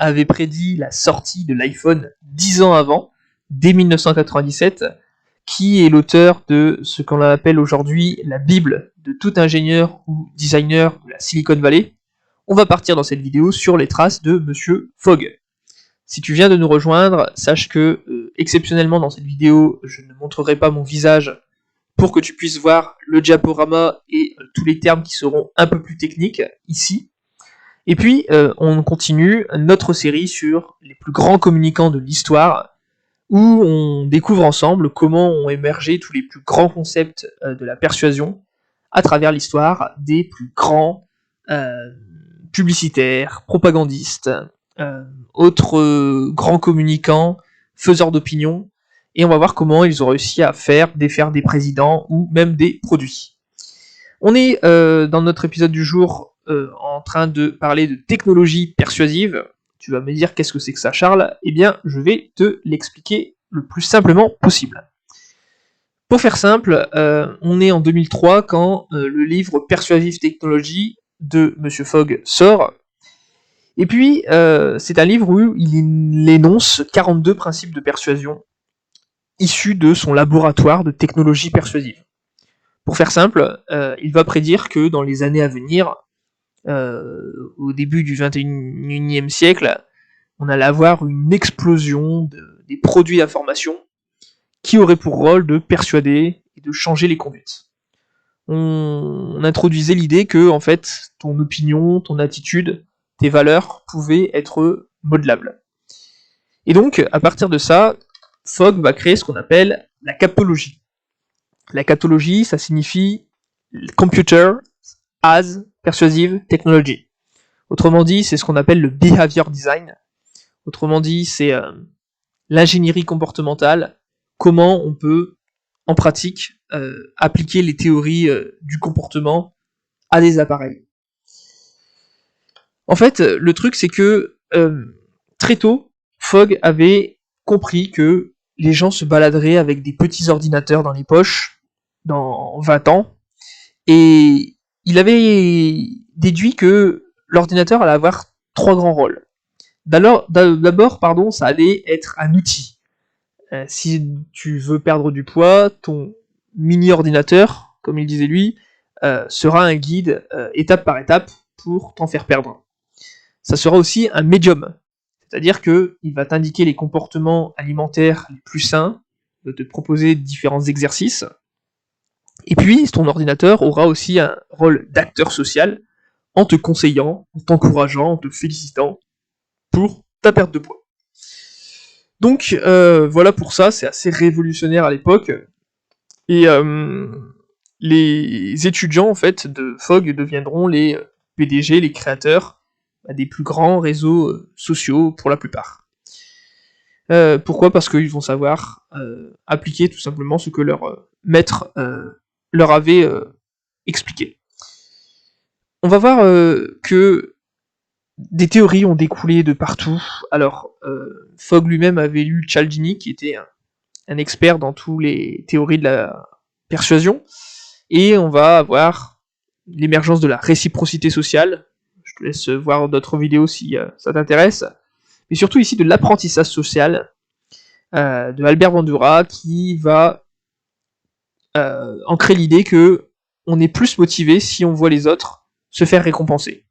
avait prédit la sortie de l'iPhone 10 ans avant, dès 1997, qui est l'auteur de ce qu'on appelle aujourd'hui la Bible de tout ingénieur ou designer de la Silicon Valley. On va partir dans cette vidéo sur les traces de Monsieur Fogg. Si tu viens de nous rejoindre, sache que, exceptionnellement dans cette vidéo, je ne montrerai pas mon visage pour que tu puisses voir le diaporama et tous les termes qui seront un peu plus techniques ici. Et puis, on continue notre série sur les plus grands communicants de l'histoire, où on découvre ensemble comment ont émergé tous les plus grands concepts de la persuasion à travers l'histoire des plus grands publicitaires, propagandistes, autres grands communicants, faiseurs d'opinion, et on va voir comment ils ont réussi à défaire des présidents ou même des produits. On est dans notre épisode du jour en train de parler de technologie persuasive. Tu vas me dire qu'est-ce que c'est que ça, Charles? Eh bien, je vais te l'expliquer le plus simplement possible. Pour faire simple, on est en 2003 quand le livre Persuasive Technology de Monsieur Fogg sort. Et puis, c'est un livre où il énonce 42 principes de persuasion issus de son laboratoire de technologie persuasive. Pour faire simple, il va prédire que dans les années à venir, au début du 21e siècle, on allait avoir une explosion des produits d'information qui auraient pour rôle de persuader et de changer les conduites. On introduisait l'idée que, en fait, ton opinion, ton attitude, tes valeurs pouvaient être modelables. Et donc, à partir de ça, Fogg va créer ce qu'on appelle la captologie. La captologie, ça signifie Computer as Persuasive Technology. Autrement dit, c'est ce qu'on appelle le behavior design. Autrement dit, c'est l'ingénierie comportementale, comment on peut, en pratique, appliquer les théories du comportement à des appareils. En fait, le truc, c'est que très tôt, Fogg avait compris que les gens se baladeraient avec des petits ordinateurs dans les poches dans 20 ans, et il avait déduit que l'ordinateur allait avoir 3 grands rôles. D'abord, ça allait être un outil. Si tu veux perdre du poids, ton mini-ordinateur, comme il disait lui, sera un guide étape par étape pour t'en faire perdre. Ça sera aussi un médium, c'est-à-dire qu'il va t'indiquer les comportements alimentaires les plus sains, de te proposer différents exercices. Et puis, ton ordinateur aura aussi un rôle d'acteur social, en te conseillant, en t'encourageant, en te félicitant pour ta perte de poids. Donc, voilà pour ça, c'est assez révolutionnaire à l'époque, et les étudiants, en fait, de Fogg deviendront les PDG, les créateurs des plus grands réseaux sociaux, pour la plupart. Pourquoi ? Parce qu'ils vont savoir appliquer tout simplement ce que leur maître leur avait expliqué. On va voir que des théories ont découlé de partout. Alors, Fogg lui-même avait lu Cialdini, qui était un expert dans toutes les théories de la persuasion, et on va avoir l'émergence de la réciprocité sociale. Je te laisse voir d'autres vidéos si ça t'intéresse. Mais surtout ici de l'apprentissage social de Albert Bandura, qui va ancrer l'idée que on est plus motivé si on voit les autres se faire récompenser.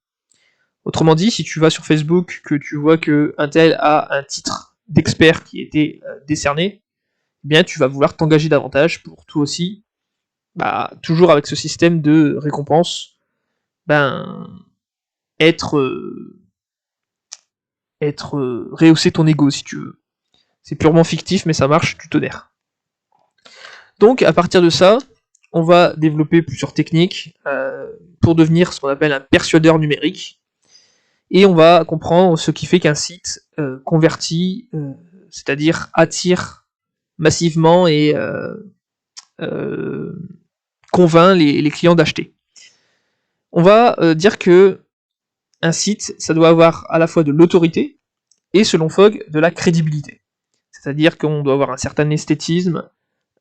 Autrement dit, si tu vas sur Facebook, que tu vois qu'un tel a un titre d'expert qui a été décerné, eh bien tu vas vouloir t'engager davantage pour toi aussi, toujours avec ce système de récompense, rehausser ton ego si tu veux. C'est purement fictif, mais ça marche du tonnerre. Donc, à partir de ça, on va développer plusieurs techniques pour devenir ce qu'on appelle un persuadeur numérique. Et on va comprendre ce qui fait qu'un site convertit, c'est-à-dire attire massivement et convainc les clients d'acheter. On va dire que un site, ça doit avoir à la fois de l'autorité et, selon Fogg, de la crédibilité. C'est-à-dire qu'on doit avoir un certain esthétisme,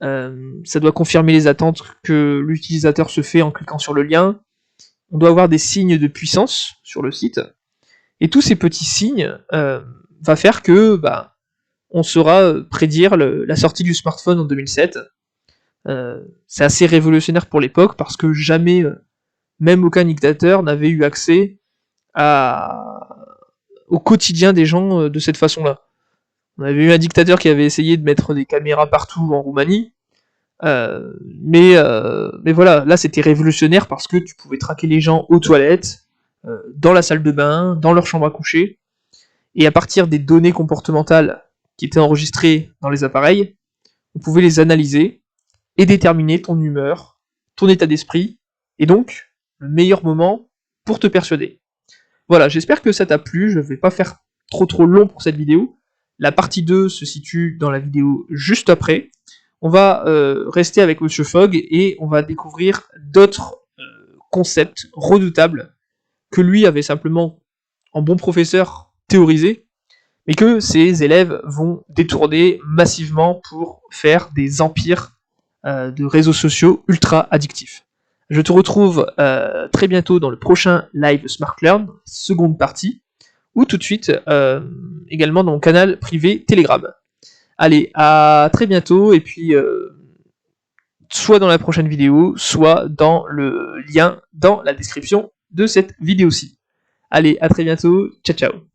ça doit confirmer les attentes que l'utilisateur se fait en cliquant sur le lien, on doit avoir des signes de puissance sur le site, Et tous ces petits signes va faire que on saura prédire la sortie du smartphone en 2007. C'est assez révolutionnaire pour l'époque parce que jamais, même aucun dictateur n'avait eu accès au quotidien des gens de cette façon-là. On avait eu un dictateur qui avait essayé de mettre des caméras partout en Roumanie, mais voilà, là c'était révolutionnaire parce que tu pouvais traquer les gens aux toilettes, dans la salle de bain, dans leur chambre à coucher, et à partir des données comportementales qui étaient enregistrées dans les appareils, on pouvait les analyser et déterminer ton humeur, ton état d'esprit, et donc le meilleur moment pour te persuader. Voilà, j'espère que ça t'a plu, je vais pas faire trop long pour cette vidéo. La partie 2 se situe dans la vidéo juste après. On va rester avec Monsieur Fogg et on va découvrir d'autres concepts redoutables que lui avait simplement, en bon professeur, théorisé, mais que ses élèves vont détourner massivement pour faire des empires de réseaux sociaux ultra addictifs. Je te retrouve très bientôt dans le prochain live Smart Learn, seconde partie, ou tout de suite également dans mon canal privé Telegram. Allez, à très bientôt, et puis soit dans la prochaine vidéo, soit dans le lien dans la description de cette vidéo-ci. Allez, à très bientôt, ciao ciao.